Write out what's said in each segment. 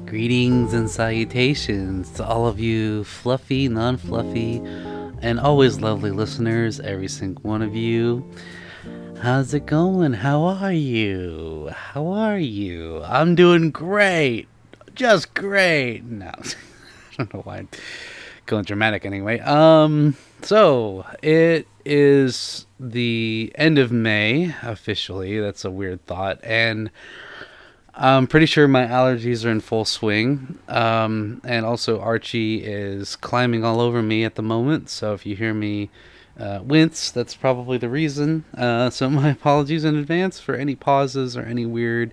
Greetings and salutations to all of you fluffy, non-fluffy, and always lovely listeners, every single one of you. How's it going? How are you? How are you? I'm doing great. Just great. No, I don't know why I'm going dramatic anyway. So it is the end of May officially. That's a weird thought, and I'm pretty sure my allergies are in full swing. And also Archie is climbing all over me at the moment. So if you hear me wince, that's probably the reason. So my apologies in advance for any pauses or any weird,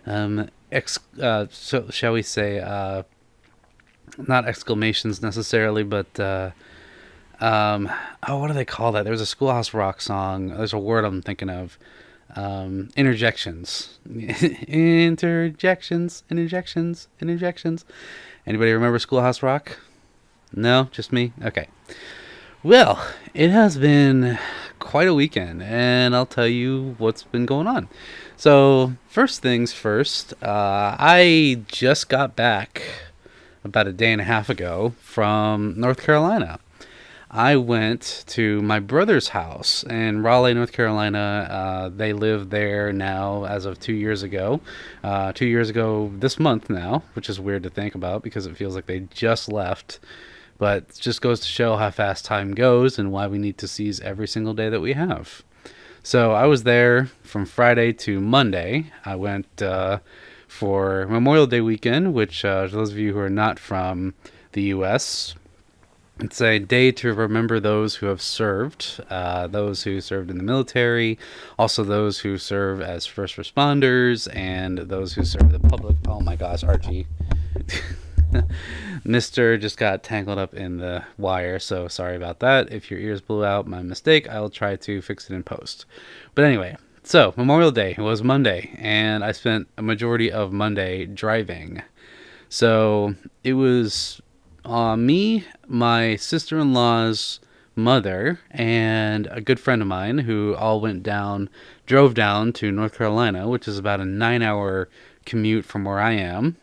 so shall we say, not exclamations necessarily, but what do they call that? There's a Schoolhouse Rock song. There's a word I'm thinking of. Interjections. Interjections. Anybody remember Schoolhouse Rock? No, just me? Okay. Well, it has been quite a weekend, and I'll tell you what's been going on. So, first things first, I just got back about a day and a half ago from North Carolina. I went to my brother's house in Raleigh, North Carolina. They live there now as of 2 years ago. 2 years ago this month now, which is weird to think about because it feels like they just left. But it just goes to show how fast time goes and why we need to seize every single day that we have. So I was there from Friday to Monday. I went for Memorial Day weekend, which for those of you who are not from the U.S., it's a day to remember those who have served, those who served in the military, also those who serve as first responders, and those who serve the public. Oh my gosh, Archie. Mister just got tangled up in the wire, so sorry about that. If your ears blew out, my mistake. I will try to fix it in post. But anyway, so Memorial Day was Monday, and I spent a majority of Monday driving. So it was me, my sister-in-law's mother, and a good friend of mine who all drove down to North Carolina, which is about a 9-hour commute from where I am.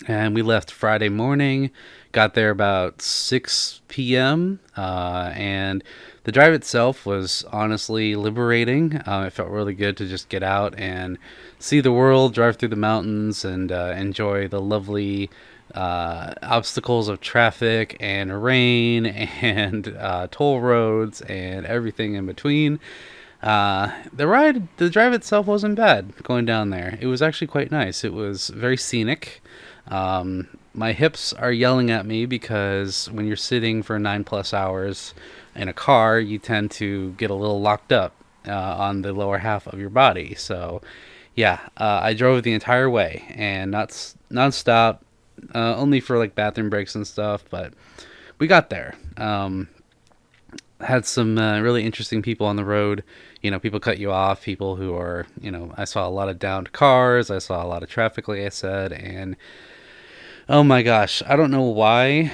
And we left Friday morning, got there about 6 p.m., and the drive itself was honestly liberating. It felt really good to just get out and see the world, drive through the mountains, and enjoy the lovely obstacles of traffic and rain and toll roads and everything in between. The drive itself wasn't bad going down there. It was actually quite nice. It was very scenic. My hips are yelling at me because when you're sitting for 9+ hours in a car, you tend to get a little locked up on the lower half of your body. So yeah, I drove the entire way and not non-stop. Only for like bathroom breaks and stuff, but we got there. Had some really interesting people on the road. You know, people cut you off, people who are, I saw a lot of downed cars. I saw a lot of traffic, like I said, and oh my gosh, I don't know why,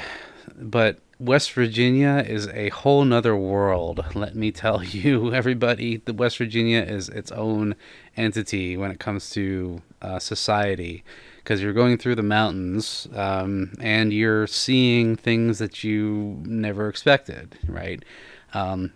but West Virginia is a whole nother world. Let me tell you, everybody, the West Virginia is its own entity when it comes to society. Because you're going through the mountains and you're seeing things that you never expected, right?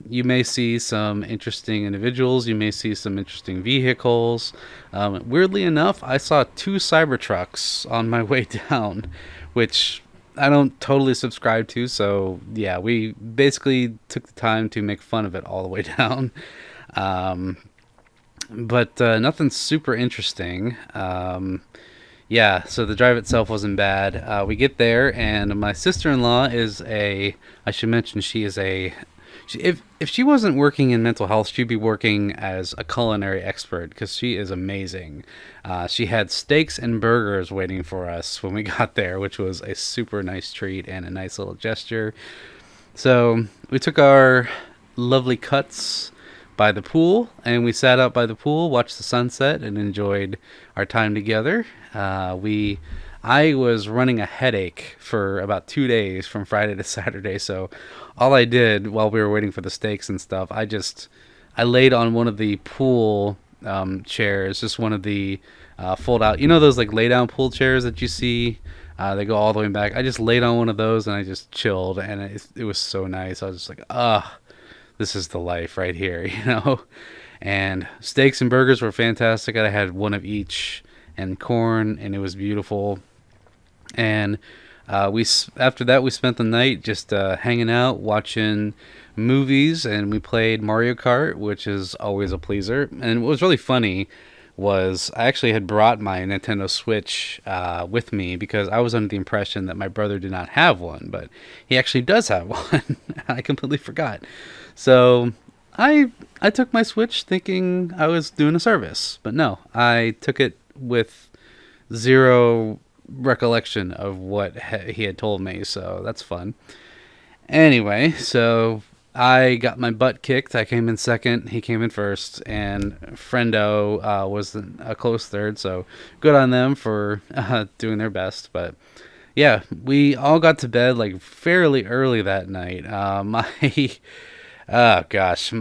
You may see some interesting individuals. You may see some interesting vehicles. Weirdly enough, I saw 2 Cybertrucks on my way down, which I don't totally subscribe to. So, yeah, we basically took the time to make fun of it all the way down. But nothing super interesting. Yeah, so the drive itself wasn't bad. We get there, and my sister-in-law I should mention if she wasn't working in mental health, she'd be working as a culinary expert, because she is amazing. She had steaks and burgers waiting for us when we got there, which was a super nice treat and a nice little gesture. So we took our lovely cuts by the pool, and we sat out by the pool, watched the sunset, and enjoyed our time together. I was running a headache for about 2 days from Friday to Saturday. So all I did while we were waiting for the steaks and stuff, I laid on one of the pool chairs, just one of the fold out, those like lay down pool chairs that you see. They go all the way back. I just laid on one of those and I just chilled, and it was so nice. I was just like, this is the life right here, And steaks and burgers were fantastic. I had one of each, and corn, and it was beautiful. And after that we spent the night just hanging out, watching movies, and we played Mario Kart, which is always a pleaser. And what was really funny was I actually had brought my Nintendo Switch with me because I was under the impression that my brother did not have one, but he actually does have one. I completely forgot. So I took my Switch thinking I was doing a service, but no, I took it with zero recollection of what he had told me, so that's fun. Anyway, so I got my butt kicked. I came in second, he came in first, and Friendo was a close third, so good on them for doing their best. But yeah, we all got to bed like fairly early that night. Oh gosh,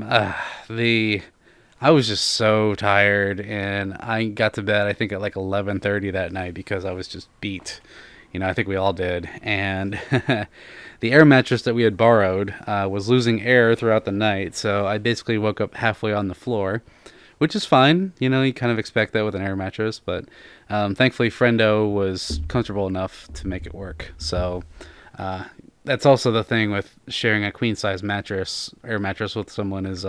I was just so tired, and I got to bed I think at like 11:30 that night because I was just beat. I think we all did. And the air mattress that we had borrowed was losing air throughout the night, so I basically woke up halfway on the floor, which is fine. You kind of expect that with an air mattress, but thankfully Friendo was comfortable enough to make it work. So that's also the thing with sharing a queen size air mattress with someone is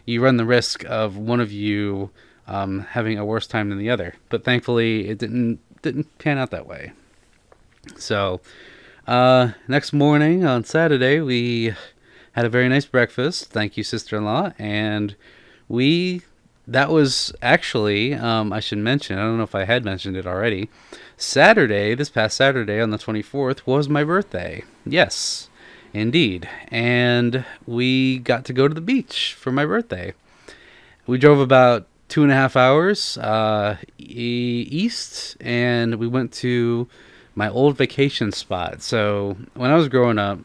you run the risk of one of you having a worse time than the other. But thankfully, it didn't pan out that way. So next morning on Saturday, we had a very nice breakfast. Thank you, sister-in-law. And that was actually, I should mention, I don't know if I had mentioned it already, this past Saturday on the 24th was my birthday. Yes, indeed. And we got to go to the beach for my birthday. We drove about 2.5 hours east, and we went to my old vacation spot. So when I was growing up,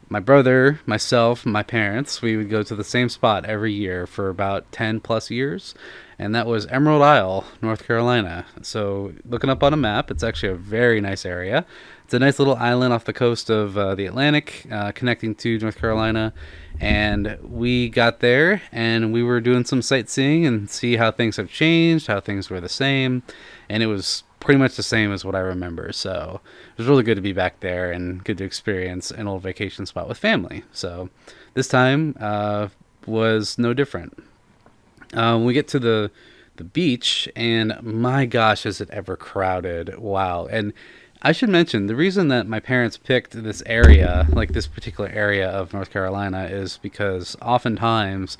my brother, myself, my parents, we would go to the same spot every year for about 10 plus years, and that was Emerald Isle, North Carolina. So looking up on a map, it's actually a very nice area. It's a nice little island off the coast of the Atlantic, connecting to North Carolina. And we got there, and we were doing some sightseeing and see how things have changed, how things were the same. And it was pretty much the same as what I remember. So it was really good to be back there and good to experience an old vacation spot with family. So this time was no different. We get to the beach, and my gosh, is it ever crowded. Wow. And I should mention, the reason that my parents picked this area, like this particular area of North Carolina, is because oftentimes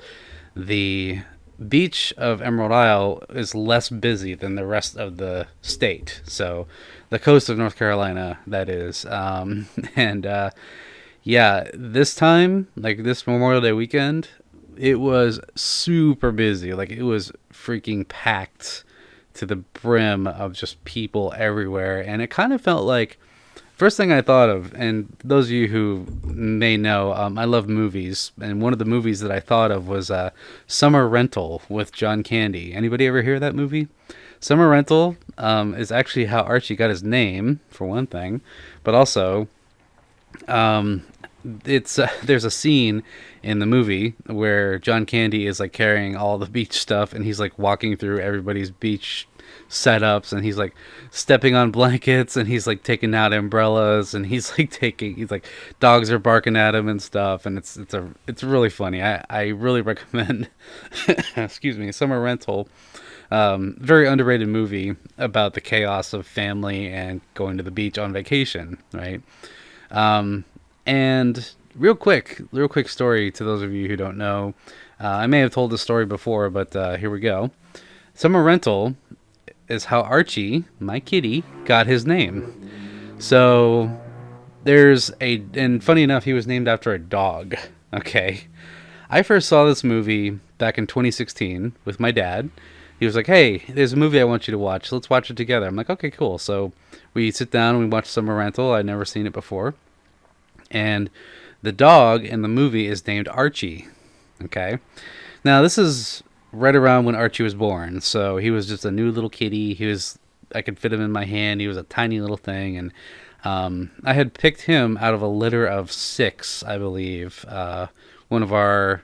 the beach of Emerald Isle is less busy than the rest of the state. So the coast of North Carolina, that is. Yeah, this time, like this Memorial Day weekend, it was super busy. Like, it was freaking packed to the brim of just people everywhere. And it kind of felt like, first thing I thought of, and those of you who may know, I love movies, and one of the movies that I thought of was Summer Rental with John Candy. Anybody ever hear that movie? Summer Rental is actually how Archie got his name, for one thing, but also there's a scene in the movie where John Candy is like carrying all the beach stuff, and he's like walking through everybody's beach setups, and he's like stepping on blankets, and he's like taking out umbrellas, and he's like dogs are barking at him and stuff, and it's really funny. I really recommend excuse me, Summer Rental. Very underrated movie about the chaos of family and going to the beach on vacation, right? And real quick story to those of you who don't know. I may have told this story before, but here we go. Summer Rental is how Archie, my kitty, got his name. So and funny enough, he was named after a dog. Okay. I first saw this movie back in 2016 with my dad, he was like, "Hey, there's a movie I want you to watch. Let's watch it together." I'm like, "Okay, cool." So we sit down and we watch Summer Rental. I'd never seen it before, and the dog in the movie is named Archie. Okay, now this is right around when Archie was born, so he was just a new little kitty. I could fit him in my hand. He was a tiny little thing, and I had picked him out of a litter of 6, I believe. One of our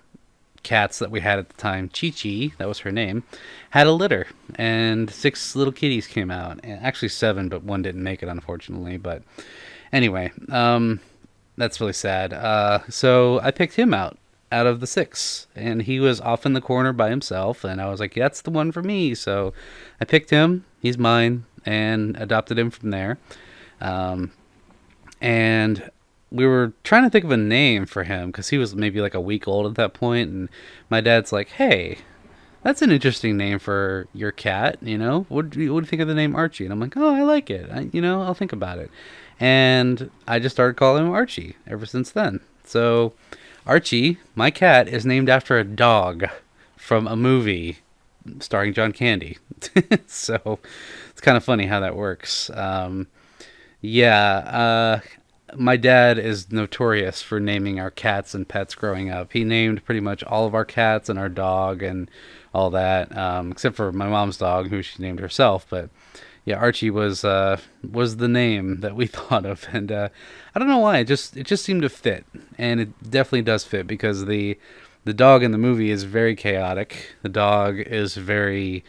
cats that we had at the time, Chi-Chi, that was her name, had a litter, and 6 little kitties came out. And actually 7, but one didn't make it, unfortunately. But anyway, that's really sad. So I picked him out of the 6, and he was off in the corner by himself, and I was like, that's the one for me. So I picked him. He's mine, and adopted him from there. And we were trying to think of a name for him because he was maybe like a week old at that point, and my dad's like, "Hey, that's an interesting name for your cat. What do you think of the name Archie?" And I'm like, "Oh, I like it. I'll think about it." And I just started calling him Archie ever since then. So Archie, my cat, is named after a dog from a movie starring John Candy. So it's kind of funny how that works. Yeah, my dad is notorious for naming our cats and pets growing up. He named pretty much all of our cats and our dog and all that, except for my mom's dog, who she named herself. But yeah, Archie was the name that we thought of, and I don't know why. It just seemed to fit, and it definitely does fit because the dog in the movie is very chaotic. The dog is very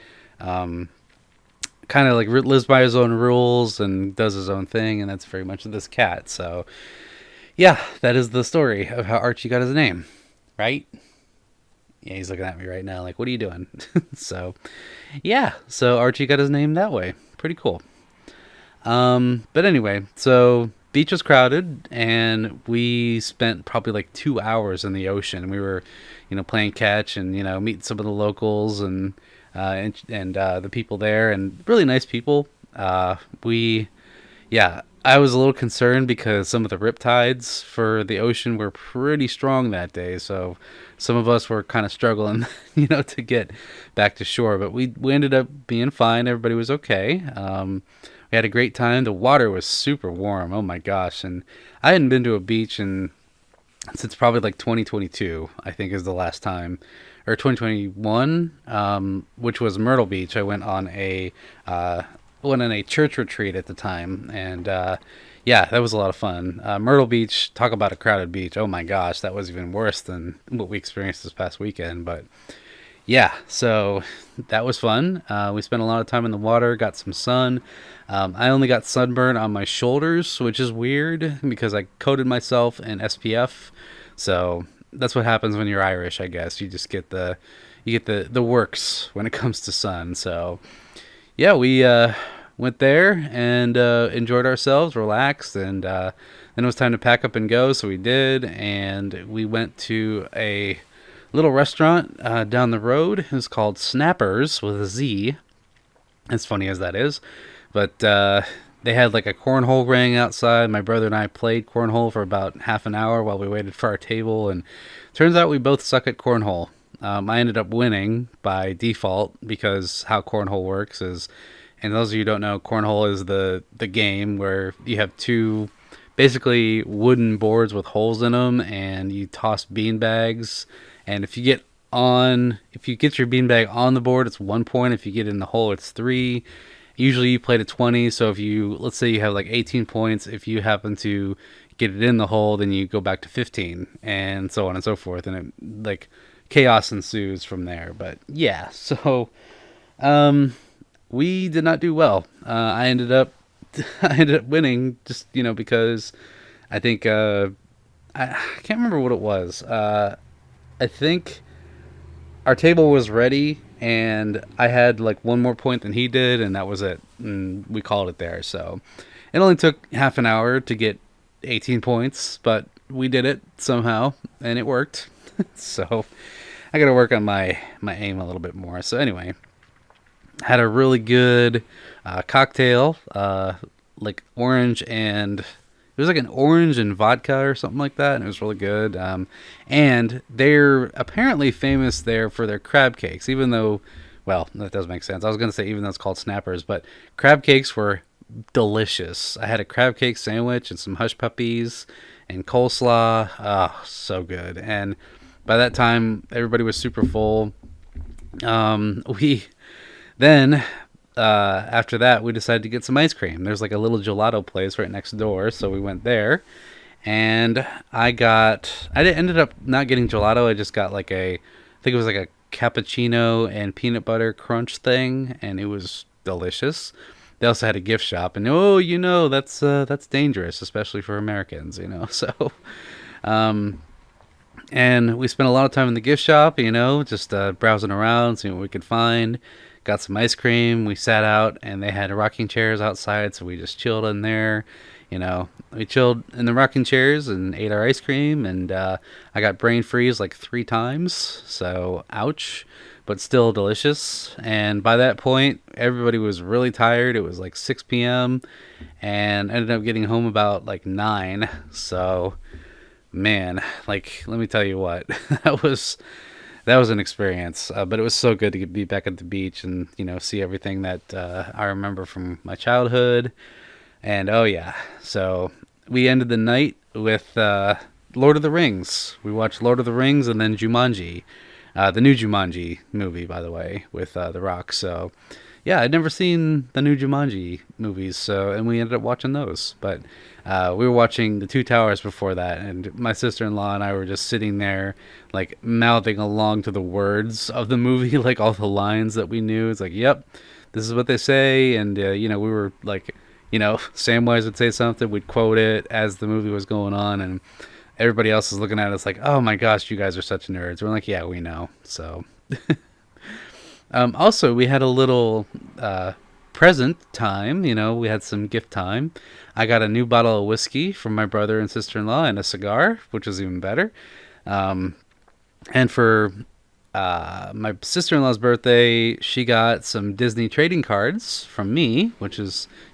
kind of like lives by his own rules and does his own thing, and that's very much this cat. So yeah, that is the story of how Archie got his name, right? Yeah, he's looking at me right now like, what are you doing? So yeah, so Archie got his name that way. Pretty cool. But anyway, so beach was crowded, and we spent probably like 2 hours in the ocean. We were playing catch and meeting some of the locals and the people there, and really nice people. Yeah, I was a little concerned because some of the riptides for the ocean were pretty strong that day, so some of us were kind of struggling, to get back to shore. But we ended up being fine. Everybody was okay. We had a great time. The water was super warm. Oh my gosh! And I hadn't been to a beach since probably like 2022. I think is the last time, or 2021, which was Myrtle Beach. I went on a church retreat at the time, and yeah, that was a lot of fun. Myrtle Beach, talk about a crowded beach. Oh my gosh, that was even worse than what we experienced this past weekend. But yeah, so that was fun. We spent a lot of time in the water, got some sun. I only got sunburn on my shoulders, which is weird because I coated myself in SPF. So that's what happens when you're Irish, I guess. You just get the works when it comes to sun. So yeah, we went there and enjoyed ourselves, relaxed, and then it was time to pack up and go. So we did, and we went to a little restaurant down the road. It was called Snappers with a Z, as funny as that is. But they had like a cornhole ring outside. My brother and I played cornhole for about half an hour while we waited for our table, and turns out we both suck at cornhole. I ended up winning by default because how cornhole works is, and those of you who don't know, cornhole is the game where you have 2 basically wooden boards with holes in them, and you toss bean bags. And if you get your beanbag on the board, it's 1 point. If you get in the hole, it's 3. Usually you play to 20. So let's say you have like 18 points. If you happen to get it in the hole, then you go back to 15, and so on and so forth. And it, like, chaos ensues from there. But yeah, so we did not do well. I ended up winning just because I think I can't remember what it was. I think our table was ready, and I had like 1 more point than he did, and that was it. And we called it there. So it only took half an hour to get 18 points, but we did it somehow, and it worked. So I got to work on my aim a little bit more. So anyway, had a really good cocktail, like orange and... It was like an orange and vodka or something like that, and it was really good. And they're apparently famous there for their crab cakes, even though Well, that does make sense. I was going to say even though it's called snappers, but crab cakes were delicious. I had a crab cake sandwich and some hush puppies and coleslaw. Oh, so good. And by that time, everybody was super full. We then after that, we decided to get some ice cream. There's like a little gelato place right next door, so we went there. And ended up not getting gelato. I just got I think it was like a cappuccino and peanut butter crunch thing, and it was delicious. They also had a gift shop, and that's dangerous, especially for Americans, So, and we spent a lot of time in the gift shop, just browsing around, seeing what we could find. Got some ice cream. We sat out, and they had rocking chairs outside, so we just chilled in there. We chilled in the rocking chairs and ate our ice cream, and I got brain freeze like 3 times, so ouch, but still delicious. And by that point, everybody was really tired. It was like 6 p.m., and ended up getting home about like 9. So, man, let me tell you what, that was an experience. But it was so good to be back at the beach and see everything that I remember from my childhood. And oh yeah, so we ended the night with Lord of the Rings. We watched Lord of the Rings and then Jumanji, the new Jumanji movie, by the way, with The Rock. So yeah, I'd never seen the new Jumanji movies, and we ended up watching those. But we were watching The Two Towers before that, and my sister-in-law and I were just sitting there, like mouthing along to the words of the movie, like all the lines that we knew. It's like, yep, this is what they say, and we were like. Samwise would say something, we'd quote it as the movie was going on, and everybody else is looking at us like, oh my gosh, you guys are such nerds. We're like, yeah, we know. So, also, we had a little present time. We had some gift time. I got a new bottle of whiskey from my brother and sister-in-law and a cigar, which was even better. And for my sister-in-law's birthday, she got some Disney trading cards from me,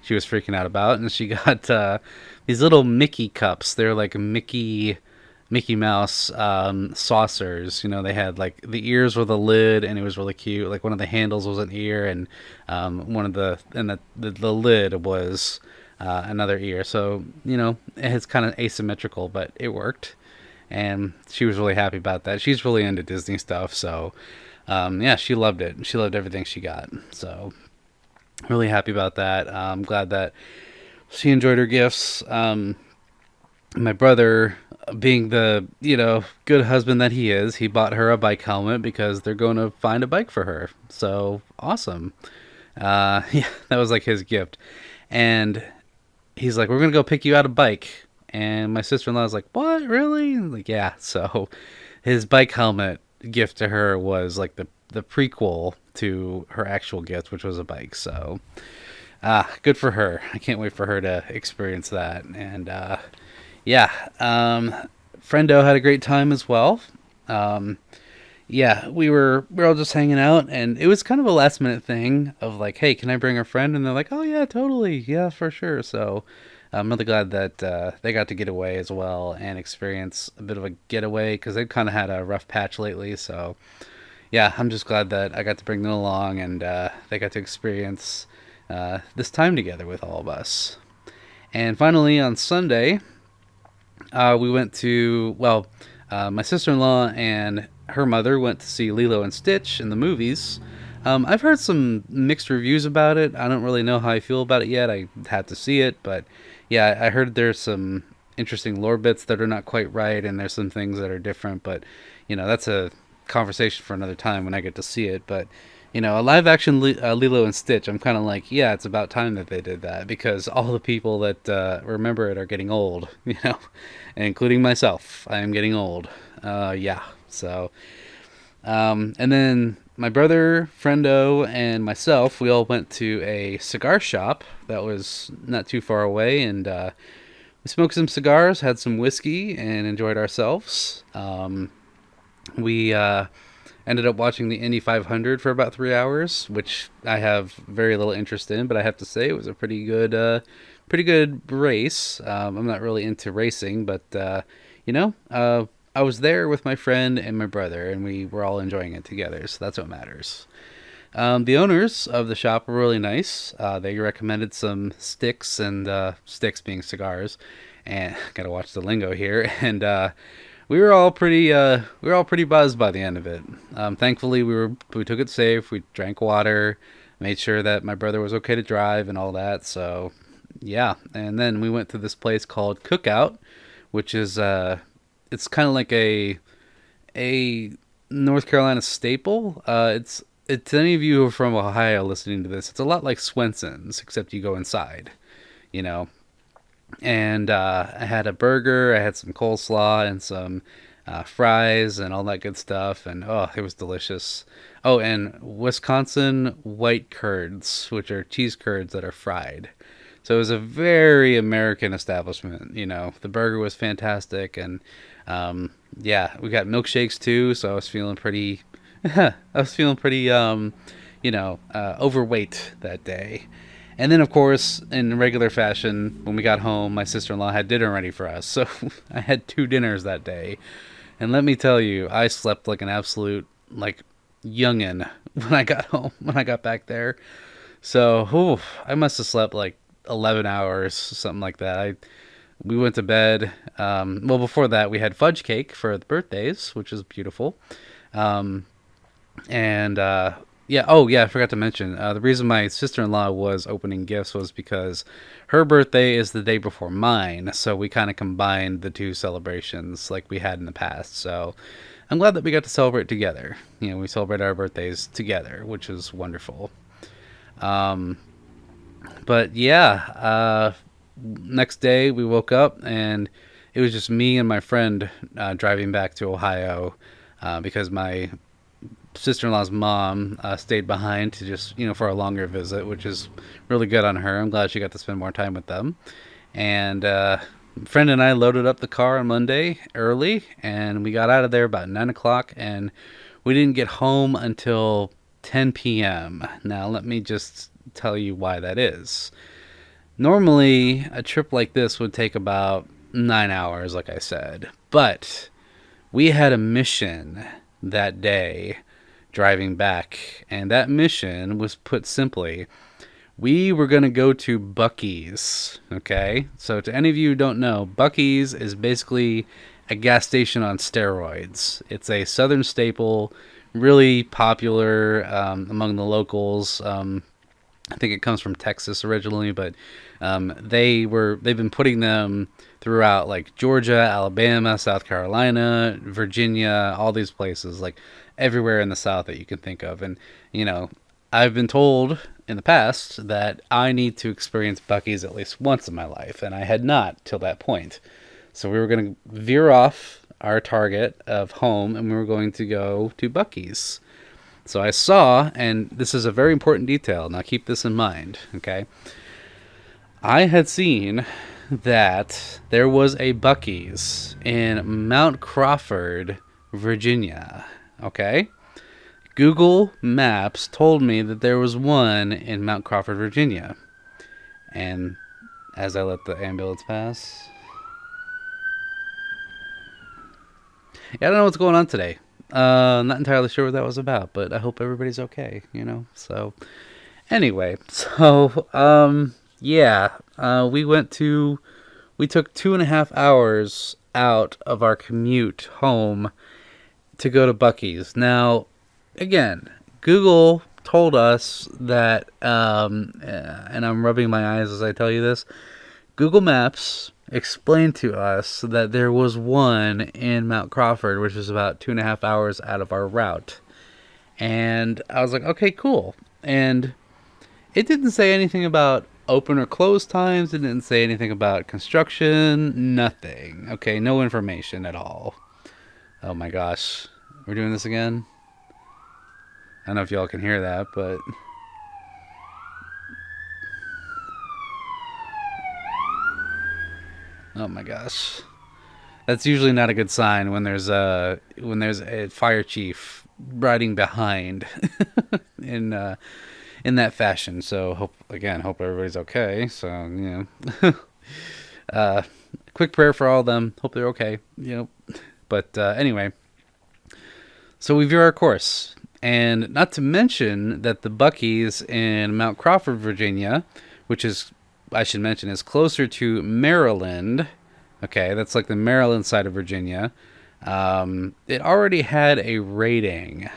she was freaking out about, and she got these little Mickey cups. They're like Mickey Mouse saucers. They had like the ears were the lid, and it was really cute. Like one of the handles was an ear, and the lid was another ear. So it's kind of asymmetrical, but it worked. And she was really happy about that. She's really into Disney stuff, so yeah, she loved it. She loved everything she got. So really happy about that. I'm glad that she enjoyed her gifts. My brother, being the good husband that he is, he bought her a bike helmet because they're going to find a bike for her. So awesome. Yeah, that was like his gift. And he's like, we're gonna go pick you out a bike. And my sister-in-law was like, what, really? I'm like, yeah. So his bike helmet gift to her was like the prequel to her actual gift, which was a bike. So good for her. I can't wait for her to experience that. And yeah, Friendo had a great time as well. Yeah, we were all just hanging out, and it was kind of a last minute thing of like, hey, can I bring a friend? And they're like, oh yeah, totally, yeah, for sure. So I'm really glad that they got to get away as well and experience a bit of a getaway because they've kind of had a rough patch lately. So yeah, I'm just glad that I got to bring them along, and they got to experience this time together with all of us. And finally, on Sunday, we went to, my sister-in-law and her mother went to see Lilo and Stitch in the movies. I've heard some mixed reviews about it. I don't really know how I feel about it yet. I had to see it, but yeah, I heard there's some interesting lore bits that are not quite right, and there's some things that are different, but that's a conversation for another time when I get to see it. But a live action Lilo and Stitch, I'm kind of like, yeah, it's about time that they did that, because all the people that remember it are getting old, including myself. I am getting old. Yeah, so and then my brother, Friendo, and myself, we all went to a cigar shop that was not too far away, and we smoked some cigars, had some whiskey, and enjoyed ourselves. We ended up watching the Indy 500 for about 3 hours, which I have very little interest in, but I have to say it was a pretty good race. I'm not really into racing, but I was there with my friend and my brother, and we were all enjoying it together, so that's what matters. The owners of the shop were really nice. They recommended some sticks, and sticks being cigars. And gotta watch the lingo here. And we were all pretty buzzed by the end of it. Thankfully, we took it safe. We drank water, made sure that my brother was okay to drive and all that. So yeah, and then we went to this place called Cookout, which is it's kind of like a North Carolina staple. It's any of you who are from Ohio listening to this. It's a lot like Swenson's, except you go inside, you know. And I had a burger, I had some coleslaw and some fries and all that good stuff, and oh, it was delicious. Oh, and Wisconsin white curds, which are cheese curds that are fried. So it was a very American establishment. You know, the burger was fantastic, and yeah, we got milkshakes too. So I was feeling pretty, I was feeling pretty, overweight that day. And then, of course, in regular fashion, when we got home, my sister-in-law had dinner ready for us. So I had two dinners that day. And let me tell you, I slept like an absolute, like, youngin' when I got home, when I got back there. So, I must have slept like 11 hours, something like that. We went to bed. Well, before that, we had fudge cake for the birthdays, which is beautiful. Um, and yeah, oh yeah, I forgot to mention the reason my sister-in-law was opening gifts was because her birthday is the day before mine, so we kind of combined the two celebrations like we had in the past. So I'm glad that we got to celebrate together. You know, we celebrate our birthdays together, which is wonderful. Um, but yeah, next day we woke up and it was just me and my friend driving back to Ohio because my sister-in-law's mom stayed behind to just for a longer visit, which is really good on her. I'm glad she got to spend more time with them. And friend and I loaded up the car on Monday early, and we got out of there about 9 o'clock, and we didn't get home until 10 p.m. Now let me just tell you why that is. Normally a trip like this would take about 9 hours, like I said, but we had a mission that day driving back, and that mission was put simply: we were going to go to Bucc-ees. Okay, so to any of you who don't know, Bucc-ees is basically a gas station on steroids. It's a southern staple, really popular among the locals. I think it comes from Texas originally, but they've been putting them throughout like Georgia, Alabama, South Carolina, Virginia, all these places, like everywhere in the South that you can think of. And I've been told in the past that I need to experience Buc-ee's at least once in my life, and I had not till that point. So we were going to veer off our target of home, and we were going to go to Buc-ee's. So I saw, and this is a very important detail, now keep this in mind, okay? I had seen that there was a Buc-ee's in Mount Crawford, Virginia, okay? Google Maps told me that there was one in Mount Crawford, Virginia. And as I let the ambulance pass... Yeah, I don't know what's going on today. Not entirely sure what that was about, but I hope everybody's okay, So, anyway, yeah, we took 2.5 hours out of our commute home to go to Buc-ee's. Now, again, Google told us that, and I'm rubbing my eyes as I tell you this, Google Maps explained to us that there was one in Mount Crawford, which was about 2.5 hours out of our route. And I was like, okay, cool. And it didn't say anything about open or close times. It didn't say anything about construction. Nothing. Okay, no information at all. Oh my gosh. We're doing this again? I don't know if y'all can hear that, but... Oh my gosh. That's usually not a good sign when there's a fire chief riding behind in that fashion. So hope everybody's okay. So, quick prayer for all of them. Hope they're okay, But anyway, so we veer our course And not to mention that the Bucc-ees in Mount Crawford, Virginia, which is, I should mention, is closer to Maryland. Okay, that's like the Maryland side of Virginia. It already had a rating.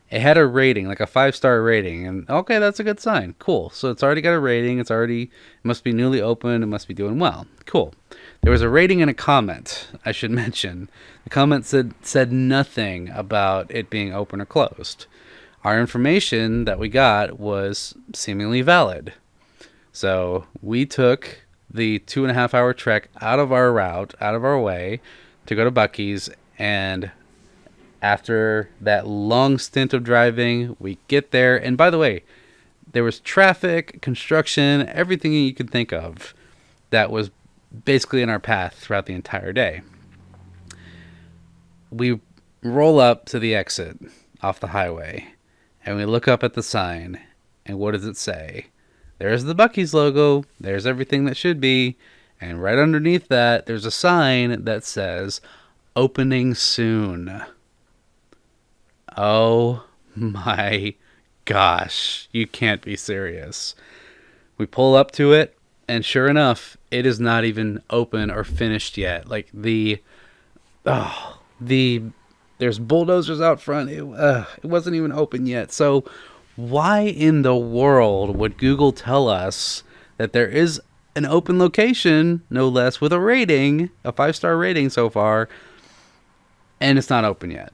It had a rating, like a 5-star rating, and okay, that's a good sign. Cool. So it's already got a rating. It must be newly opened. It must be doing well. Cool. There was a rating and a comment, I should mention. The comment said nothing about it being open or closed. Our information that we got was seemingly valid. So we took the 2.5-hour trek out of our route, out of our way, to go to Bucc-ees, and after that long stint of driving, we get there. And by the way, there was traffic, construction, everything you could think of that was basically in our path throughout the entire day. We roll up to the exit off the highway, and we look up at the sign, and what does it say? There's the Bucc-ees logo, there's everything that should be, and right underneath that, there's a sign that says, opening soon. Oh my gosh, you can't be serious. We pull up to it, and sure enough, it is not even open or finished yet. Like there's bulldozers out front. It wasn't even open yet. So why in the world would Google tell us that there is an open location, no less, with a rating, a 5-star rating so far, and it's not open yet?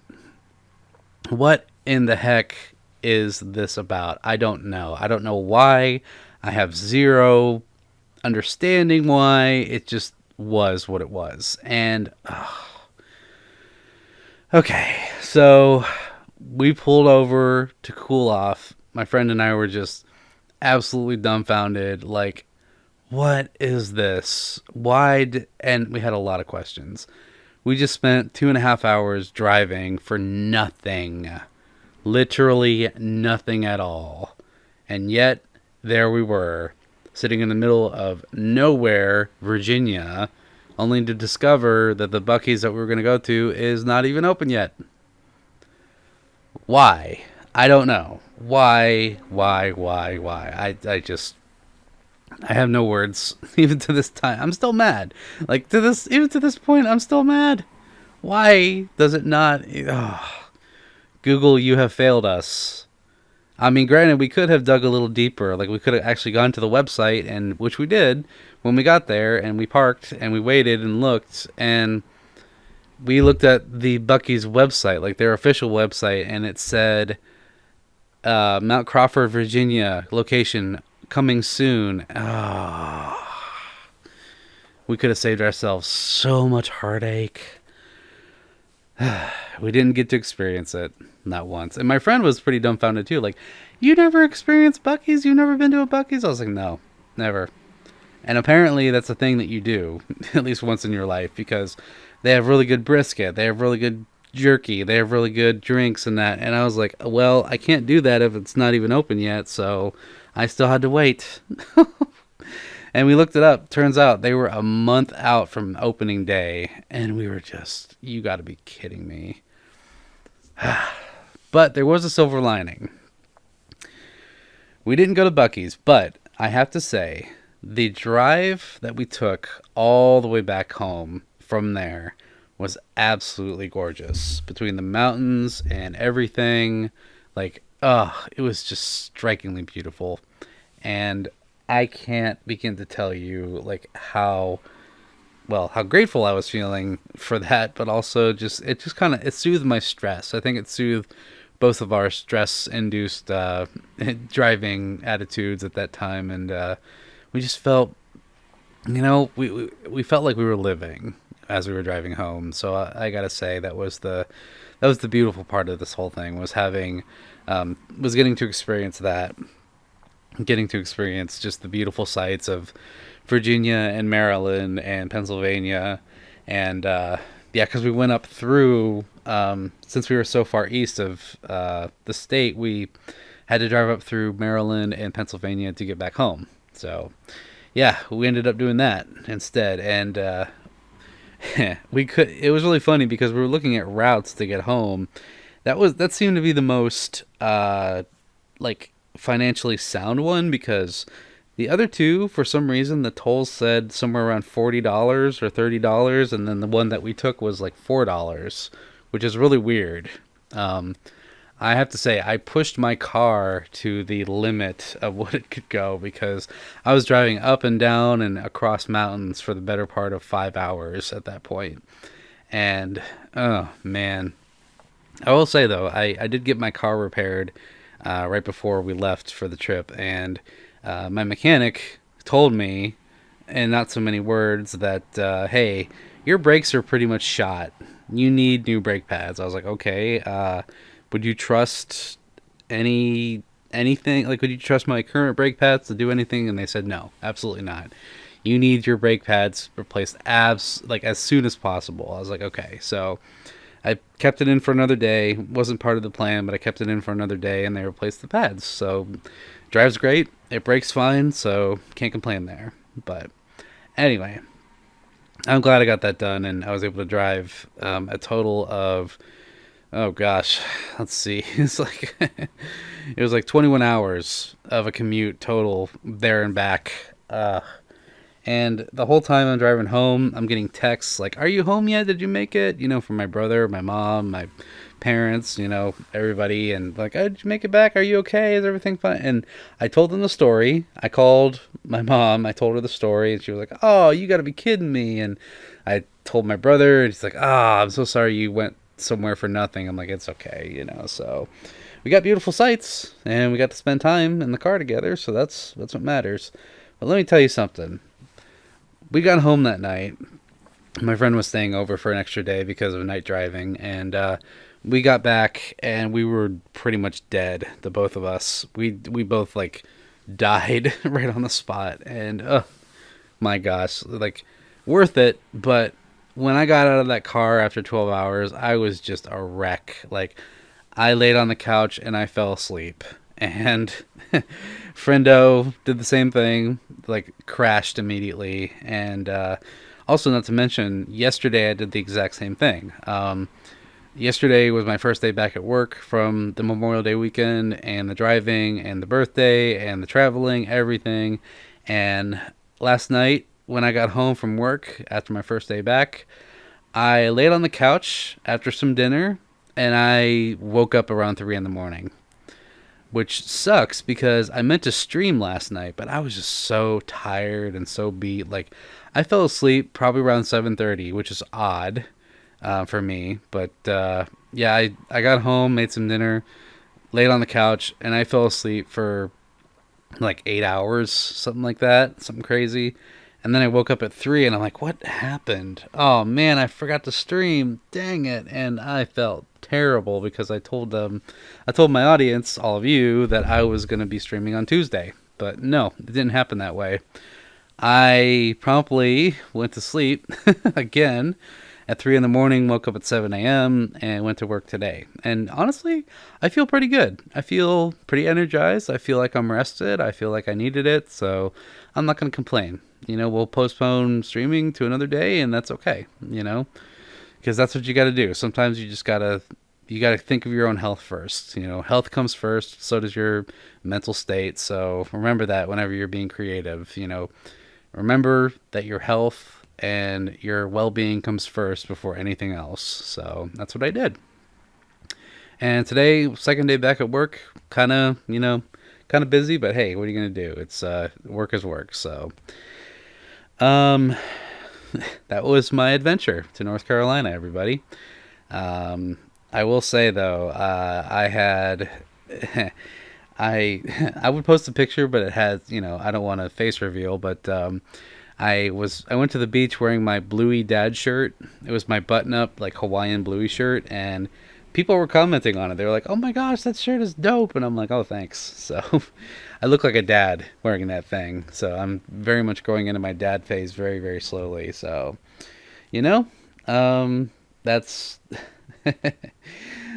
What in the heck is this about? I don't know. I don't know why. I have zero understanding why. It just was what it was. And okay, so we pulled over to cool off. My friend and I were just absolutely dumbfounded. Like, what is this? And we had a lot of questions. We just spent 2.5 hours driving for nothing. Literally nothing at all. And yet, there we were, sitting in the middle of nowhere, Virginia, only to discover that the Bucc-ees that we were going to go to is not even open yet. Why? I don't know. Why? I have no words. Even to this time, I'm still mad. Even to this point, I'm still mad. Why does it not? Google, you have failed us. I mean, granted, we could have dug a little deeper. Like, we could have actually gone to the website, and which we did when we got there, and we parked, and we waited and looked, and we looked at the Bucc-ees website, like their official website, and it said Mount Crawford, Virginia, location coming soon. We could have saved ourselves so much heartache. We didn't get to experience it, not once. And my friend was pretty dumbfounded too. Like, you never experienced Bucc-ees? You've never been to a Bucc-ees? I was like, no, never. And apparently that's a thing that you do at least once in your life, because they have really good brisket, they have really good jerky, they have really good drinks and that. And I was like, well, I can't do that if it's not even open yet, so I still had to wait. And we looked it up. Turns out they were a month out from opening day, and we were just, you got to be kidding me. But there was a silver lining. We didn't go to Bucc-ees, but I have to say, the drive that we took all the way back home from there was absolutely gorgeous. Between the mountains and everything, like, it was just strikingly beautiful. And I can't begin to tell you, like, how grateful I was feeling for that, but also it soothed my stress. I think it soothed both of our stress-induced driving attitudes at that time, and we just felt, we felt like we were living as we were driving home. So I gotta say that was the beautiful part of this whole thing, was getting to experience that. Getting to experience just the beautiful sights of Virginia and Maryland and Pennsylvania. And because we went up through, since we were so far east of the state, we had to drive up through Maryland and Pennsylvania to get back home. So yeah, we ended up doing that instead. And it was really funny because we were looking at routes to get home, that seemed to be the most like financially sound one, because the other two, for some reason, the tolls said somewhere around $40 or $30, and then the one that we took was like $4, which is really weird. Um, I have to say, I pushed my car to the limit of what it could go, because I was driving up and down and across mountains for the better part of 5 hours at that point. And, oh, man. I will say, though, I did get my car repaired right before we left for the trip, and my mechanic told me, in not so many words, that, hey, your brakes are pretty much shot. You need new brake pads. I was like, okay, would you trust anything? Like, would you trust my current brake pads to do anything? And they said, no, absolutely not. You need your brake pads replaced as soon as possible. I was like, okay. So I kept it in for another day. Wasn't part of the plan, but I kept it in for another day, and they replaced the pads. So drives great. It brakes fine, so can't complain there. But anyway, I'm glad I got that done, and I was able to drive a total of, oh gosh, let's see, it was like 21 hours of a commute total there and back. And the whole time I'm driving home, I'm getting texts like, "Are you home yet? Did you make it?" From my brother, my mom, my parents, everybody, and like, "Oh, did you make it back? Are you okay? Is everything fine?" And I told them the story. I called my mom. I told her the story, and she was like, "Oh, you got to be kidding me!" And I told my brother, and he's like, "Ah, I'm so sorry you went somewhere for nothing." I'm like, "It's okay." So we got beautiful sights, and we got to spend time in the car together. So that's what matters. But let me tell you something. We got home that night. My friend was staying over for an extra day because of night driving, and we got back and we were pretty much dead. The both of us, we both like died right on the spot, and my gosh, like worth it. But when I got out of that car after 12 hours, I was just a wreck. Like I laid on the couch and I fell asleep, and Friendo did the same thing, like crashed immediately. And also, not to mention, yesterday I did the exact same thing. Yesterday was my first day back at work from the Memorial Day weekend, and the driving, and the birthday, and the traveling, everything. And last night, when I got home from work after my first day back, I laid on the couch after some dinner, and I woke up around 3 in the morning, which sucks because I meant to stream last night, but I was just so tired and so beat. Like, I fell asleep probably around 7:30, which is odd for me. But yeah, I got home, made some dinner, laid on the couch, and I fell asleep for like 8 hours, something like that, something crazy. And then I woke up at 3, and I'm like, what happened? Oh man, I forgot to stream. Dang it. And I felt terrible because I told my audience, all of you, that I was going to be streaming on Tuesday. But no, it didn't happen that way. I promptly went to sleep again at 3 in the morning, woke up at 7 a.m., and went to work today. And honestly, I feel pretty good. I feel pretty energized. I feel like I'm rested. I feel like I needed it. So I'm not going to complain. We'll postpone streaming to another day, and that's okay, because that's what you got to do. Sometimes you got to think of your own health first. Health comes first, so does your mental state. So remember that whenever you're being creative. Remember that your health and your well-being comes first before anything else. So that's what I did. And today, second day back at work, kind of busy, but hey, what are you going to do? It's work is work. So that was my adventure to North Carolina, everybody. I will say though, I had I would post a picture, but it has, I don't want a face reveal, but I went to the beach wearing my Bluey dad shirt. It was my button up like Hawaiian Bluey shirt, and people were commenting on it. They were like, "Oh my gosh, that shirt is dope," and I'm like, "Oh, thanks." So I look like a dad wearing that thing. So I'm very much going into my dad phase very, very slowly. So, that's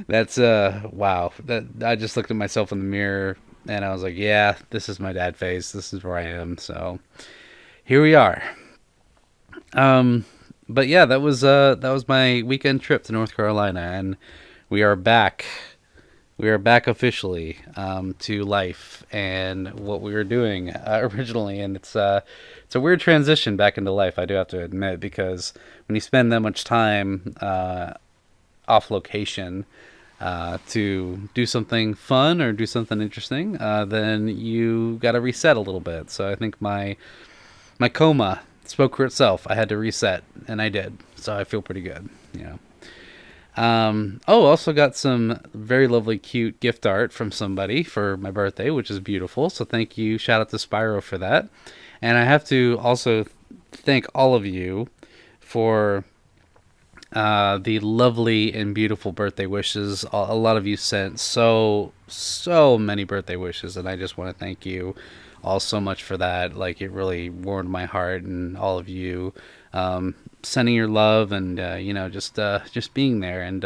that's wow. That I just looked at myself in the mirror and I was like, yeah, this is my dad phase. This is where I am. So here we are. But yeah, that was my weekend trip to North Carolina, and we are back. We are back officially to life and what we were doing originally, and it's a weird transition back into life. I do have to admit, because when you spend that much time off location to do something fun or do something interesting, then you got to reset a little bit. So I think my coma spoke for itself. I had to reset, and I did. So I feel pretty good. Also got some very lovely, cute gift art from somebody for my birthday, which is beautiful. So thank you. Shout out to Spyro for that. And I have to also thank all of you for the lovely and beautiful birthday wishes. A lot of you sent so many birthday wishes, and I just want to thank you all so much for that. Like, it really warmed my heart, and all of you sending your love and just being there and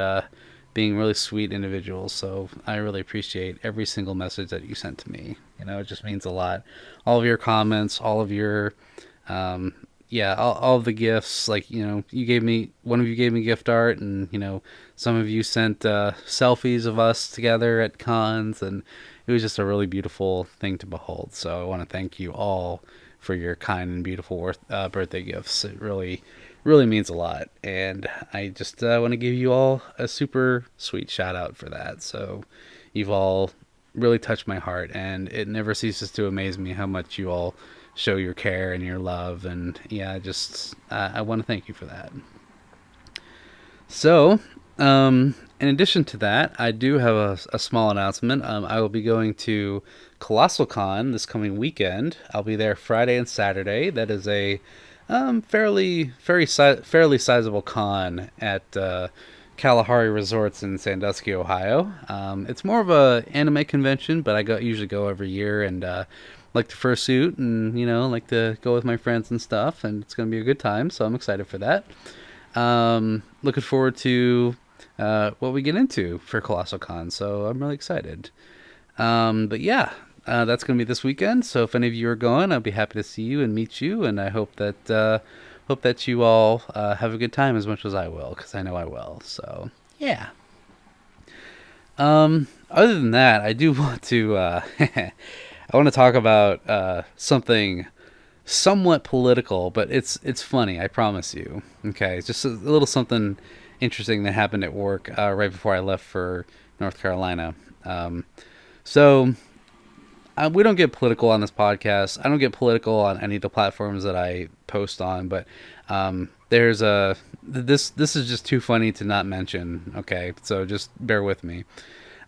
being really sweet individuals. So I really appreciate every single message that you sent to me. It just means a lot. All of your comments, all of your all of the gifts. Like, one of you gave me gift art, and some of you sent selfies of us together at cons, and it was just a really beautiful thing to behold. So I want to thank you all for your kind and beautiful birthday gifts. It really means a lot, and I just want to give you all a super sweet shout out for that. So you've all really touched my heart, and it never ceases to amaze me how much you all show your care and your love. And I want to thank you for that. So in addition to that, I do have a small announcement. I will be going to Colossal Con this coming weekend. I'll be there Friday and Saturday. That is a fairly sizable con at Kalahari Resorts in Sandusky, Ohio. It's more of a anime convention, but I usually go every year, and like to fursuit and like to go with my friends and stuff, and it's gonna be a good time. So I'm excited for that. Looking forward to what we get into for Colossal Con. So I'm really excited. But yeah, that's going to be this weekend. So if any of you are going, I'll be happy to see you and meet you. And I hope that you all have a good time as much as I will, because I know I will. So yeah. Other than that, I do want to I want to talk about something somewhat political, but it's funny, I promise you. Okay, it's just a little something interesting that happened at work right before I left for North Carolina. So we don't get political on this podcast. I don't get political on any of the platforms that I post on, but this is just too funny to not mention. Okay, so just bear with me.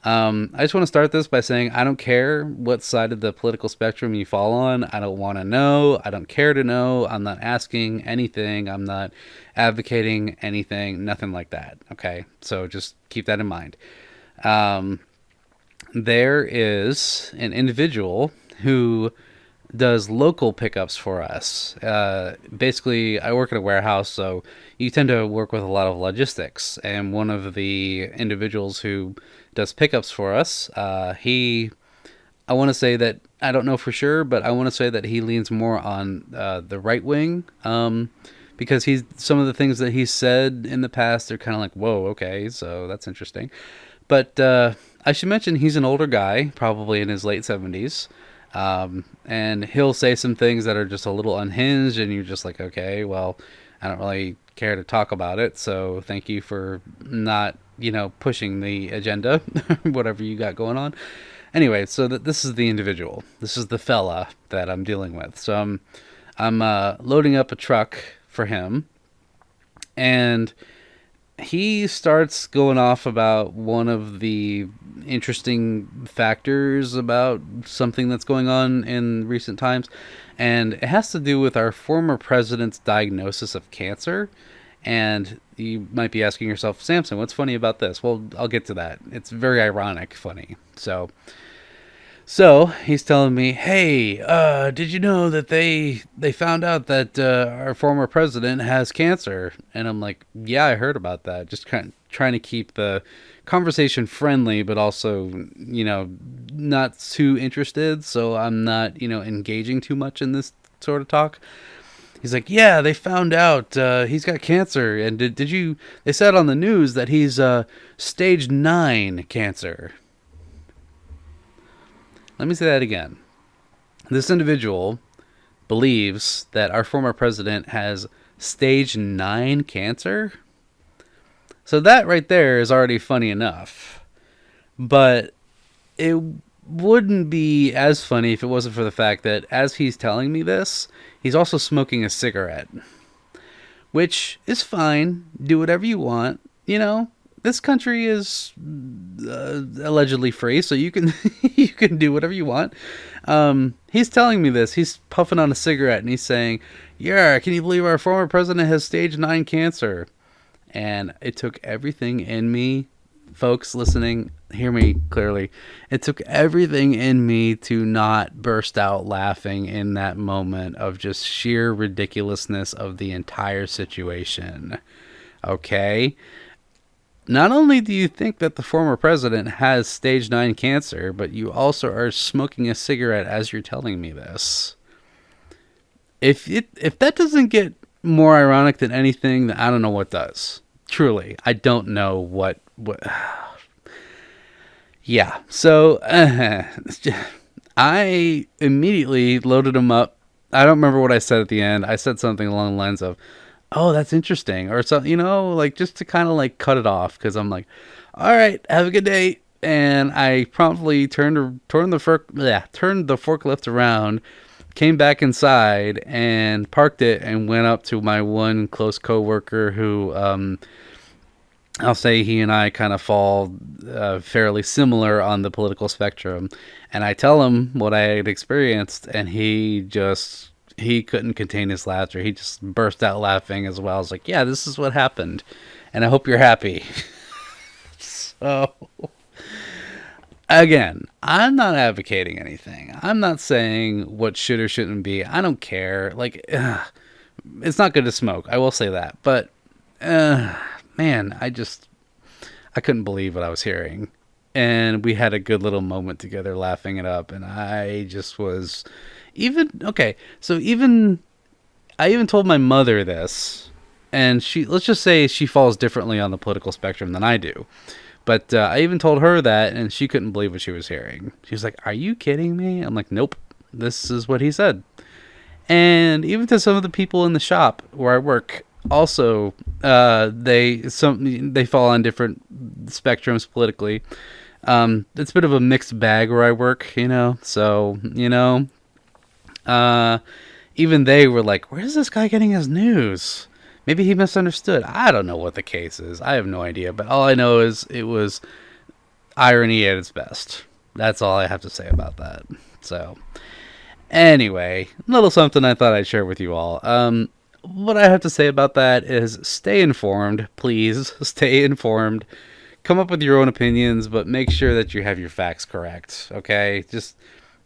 I just want to start this by saying I don't care what side of the political spectrum you fall on. I don't want to know. I don't care to know. I'm not asking anything. I'm not advocating anything. Nothing like that. Okay, so just keep that in mind. There is an individual who does local pickups for us. Basically, I work at a warehouse, so you tend to work with a lot of logistics. And one of the individuals who does pickups for us, I want to say that, I don't know for sure, but I want to say that he leans more on the right wing, because some of the things that he said in the past are kind of like, whoa, okay, so that's interesting. But I should mention he's an older guy, probably in his late 70s. And he'll say some things that are just a little unhinged, and you're just like, okay, well, I don't really care to talk about it, so thank you for not, pushing the agenda, whatever you got going on. Anyway, so this is the individual. This is the fella that I'm dealing with. So I'm loading up a truck for him, and he starts going off about one of the interesting factors about something that's going on in recent times, and it has to do with our former president's diagnosis of cancer. And you might be asking yourself, Samson, what's funny about this? Well, I'll get to that. It's very ironic funny. So he's telling me, hey, did you know that they found out that our former president has cancer? And I'm like, yeah, I heard about that. Just kind of trying to keep the conversation friendly, but also, not too interested. So I'm not, engaging too much in this sort of talk. He's like, yeah, they found out he's got cancer, and did you? They said on the news that he's stage 9 cancer. Let me say that again. This individual believes that our former president has stage 9 cancer. So that right there is already funny enough. But it wouldn't be as funny if it wasn't for the fact that as he's telling me this, he's also smoking a cigarette. Which is fine. Do whatever you want. You know, this country is allegedly free, so you can you can do whatever you want. He's telling me this. He's puffing on a cigarette and he's saying, "Yeah, can you believe our former president has stage 9 cancer?" And it took everything in me, folks listening, hear me clearly. It took everything in me to not burst out laughing in that moment of just sheer ridiculousness of the entire situation. Okay? Not only do you think that the former president has stage 9 cancer, but you also are smoking a cigarette as you're telling me this. If that doesn't get more ironic than anything, then I don't know what does. Truly, I don't know what. Yeah, so I immediately loaded him up. I don't remember what I said at the end. I said something along the lines of, "Oh, that's interesting," or something, you know, like just to kind of like cut it off, because I'm like, "All right, have a good day," and I promptly turned the forklift around, came back inside, and parked it, and went up to my one close coworker who, I'll say he and I kind of fall fairly similar on the political spectrum, and I tell him what I had experienced, and he couldn't contain his laughter. He just burst out laughing as well. I was like, "Yeah, this is what happened, and I hope you're happy." So, again, I'm not advocating anything. I'm not saying what should or shouldn't be. I don't care. Like, it's not good to smoke. I will say that. But, man, I couldn't believe what I was hearing. And we had a good little moment together laughing it up. And I just was I even told my mother this. And let's just say she falls differently on the political spectrum than I do. But I even told her that, and she couldn't believe what she was hearing. She was like, "Are you kidding me?" I'm like, "Nope, this is what he said." And even to some of the people in the shop where I work, also, they fall on different spectrums politically. It's a bit of a mixed bag where I work, you know. So, you know, even they were like, "Where's this guy getting his news? Maybe he misunderstood." I don't know what the case is. I have no idea. But all I know is it was irony at its best. That's all I have to say about that. So, anyway, a little something I thought I'd share with you all. What I have to say about that is stay informed, please. Stay informed. Come up with your own opinions, but make sure that you have your facts correct, okay? Just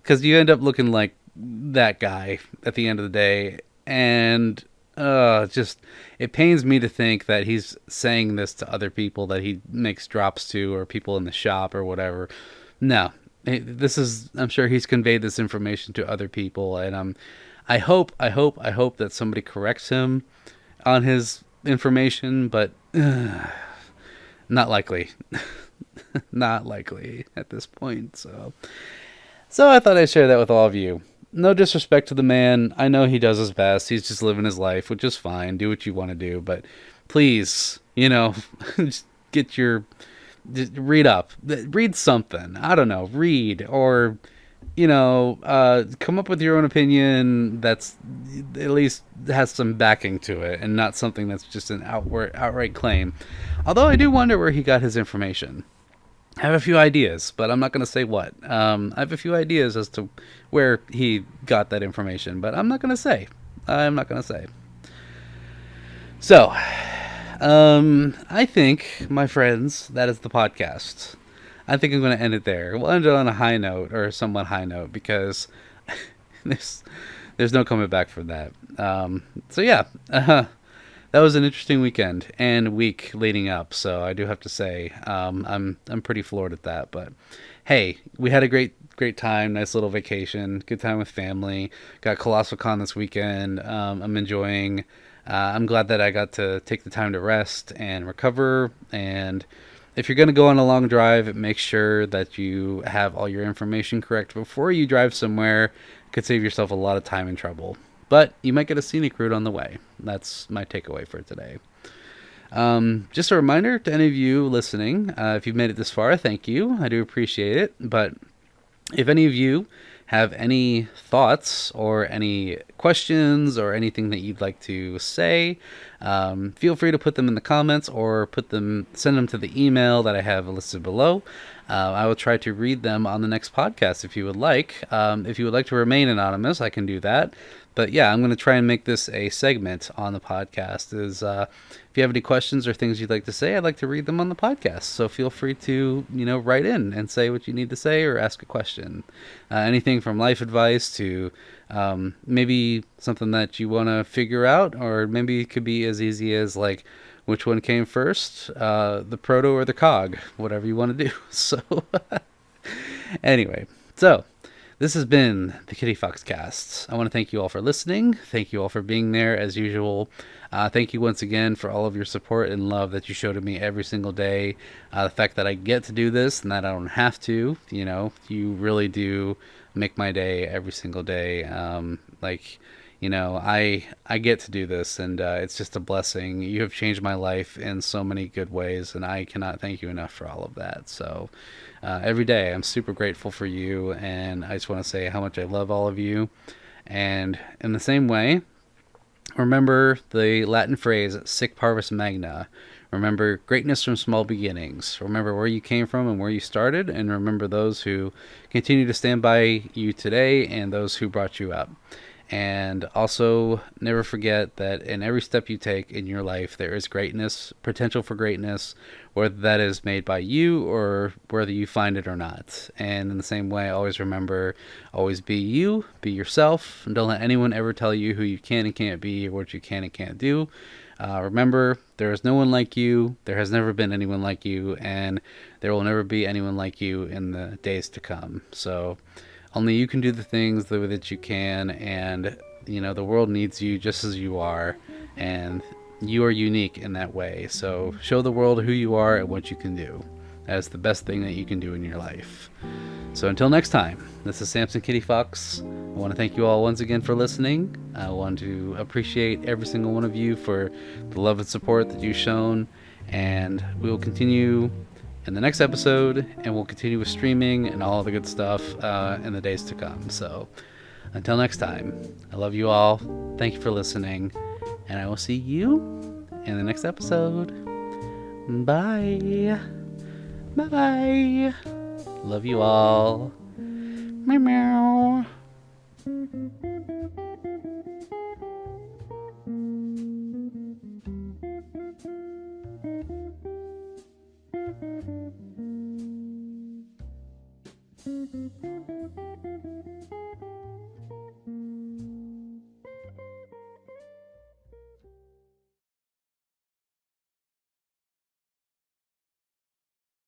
because you end up looking like that guy at the end of the day. And it pains me to think that he's saying this to other people that he makes drops to, or people in the shop or whatever. No, I'm sure he's conveyed this information to other people, and I hope that somebody corrects him on his information, but not likely. Not likely at this point. So I thought I'd share that with all of you. No disrespect to the man. I know he does his best. He's just living his life, which is fine. Do what you want to do. But please, you know, just read up. Read something. I don't know. Read or, you know, come up with your own opinion that's at least has some backing to it and not something that's just an outright claim. Although I do wonder where he got his information. I have a few ideas, but I'm not going to say what. I have a few ideas as to where he got that information, but I'm not going to say. So, I think, my friends, that is the podcast. I think I'm going to end it there. We'll end it on a high note, or a somewhat high note, because there's no coming back from that. So yeah, that was an interesting weekend and week leading up. So I do have to say, I'm pretty floored at that. But hey, we had a great time, nice little vacation, good time with family. Got Colossal Con this weekend. I'm enjoying. I'm glad that I got to take the time to rest and recover. And if you're going to go on a long drive, make sure that you have all your information correct before you drive somewhere. It could save yourself a lot of time and trouble. But you might get a scenic route on the way. That's my takeaway for today. Just a reminder to any of you listening, if you've made it this far, thank you. I do appreciate it. But if any of you have any thoughts or any questions or anything that you'd like to say, feel free to put them in the comments or send them to the email that I have listed below. I will try to read them on the next podcast if you would like. If you would like to remain anonymous, I can do that. But yeah, I'm going to try and make this a segment on the podcast. If you have any questions or things you'd like to say, I'd like to read them on the podcast. So feel free to, write in and say what you need to say or ask a question. Anything from life advice to maybe something that you want to figure out, or maybe it could be as easy as like, which one came first, the proto or the cog, whatever you want to do. So anyway, this has been the KittyFoxCast. I want to thank you all for listening. Thank you all for being there as usual. Thank you once again for all of your support and love that you show to me every single day. The fact that I get to do this and that I don't have to, you really do make my day every single day. I get to do this, and it's just a blessing. You have changed my life in so many good ways, and I cannot thank you enough for all of that. So every day I'm super grateful for you, and I just want to say how much I love all of you. And in the same way, remember the Latin phrase, sic parvis magna. Remember greatness from small beginnings. Remember where you came from and where you started, and remember those who continue to stand by you today and those who brought you up. And also, never forget that in every step you take in your life, there is greatness, potential for greatness, whether that is made by you or whether you find it or not. And in the same way, always remember, always be you, be yourself, and don't let anyone ever tell you who you can and can't be or what you can and can't do. Remember, there is no one like you, there has never been anyone like you, and there will never be anyone like you in the days to come. So only you can do the things the way that you can, and the world needs you just as you are, and you are unique in that way. So show the world who you are and what you can do. That is the best thing that you can do in your life. So until next time, this is Samson Kitty Fox. I want to thank you all once again for listening. I want to appreciate every single one of you for the love and support that you've shown, and we will continue in the next episode, and we'll continue with streaming and all the good stuff in the days to come. So until next time, I love you all. Thank you for listening, and I will see you in the next episode. Bye. Bye. Love you all. Meow meow.